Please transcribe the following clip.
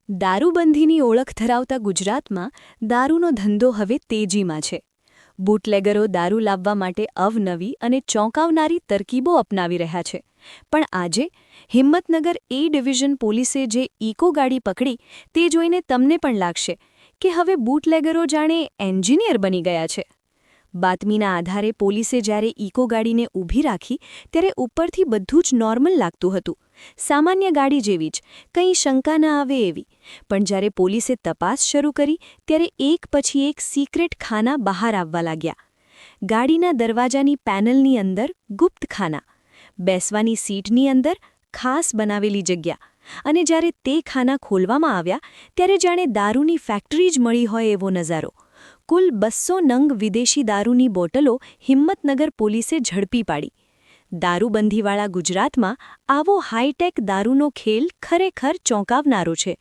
દારૂબંધીની ઓળખ ધરાવતા ગુજરાતમાં દારૂનો ધંધો હવે તેજીમાં છે. બુટલેગરો દારૂ લાવવા માટે અવનવી અને ચોંકાવનારી તરકીબો અપનાવી રહ્યા છે. પણ આજે હિંમતનગર એ ડિવિઝન પોલીસે જે ઇકો ગાડી પકડી તે જોઈને તમને પણ લાગશે કે હવે બુટલેગરો જાણે એન્જિનિયર બની ગયા છે. બાતમીના આધારે પોલીસે જ્યારે ઇકો ગાડીને ઊભી રાખી ત્યારે ઉપરથી બધું જ નોર્મલ લાગતું હતું, સામાન્ય ગાડી જેવી જ, કંઈ શંકા ન આવે એવી. પણ જ્યારે પોલીસે તપાસ શરૂ કરી ત્યારે એક પછી એક સિક્રેટ ખાના બહાર આવવા લાગ્યા. ગાડીના દરવાજાની પેનલની અંદર ગુપ્ત ખાના, બેસવાની સીટની અંદર ખાસ બનાવેલી જગ્યા, અને જ્યારે તે ખાના ખોલવામાં આવ્યા ત્યારે જાણે દારૂની ફેક્ટરી જ મળી હોય એવો નજારો. કુલ 200 નંગ વિદેશી દારૂની બોટલો હિંમતનગર પોલીસે ઝડપી પાડી. દારૂબંધીવાળા ગુજરાતમાં આવો હાઈટેક દારૂનો ખેલ ખરેખર ચોંકાવનારો છે.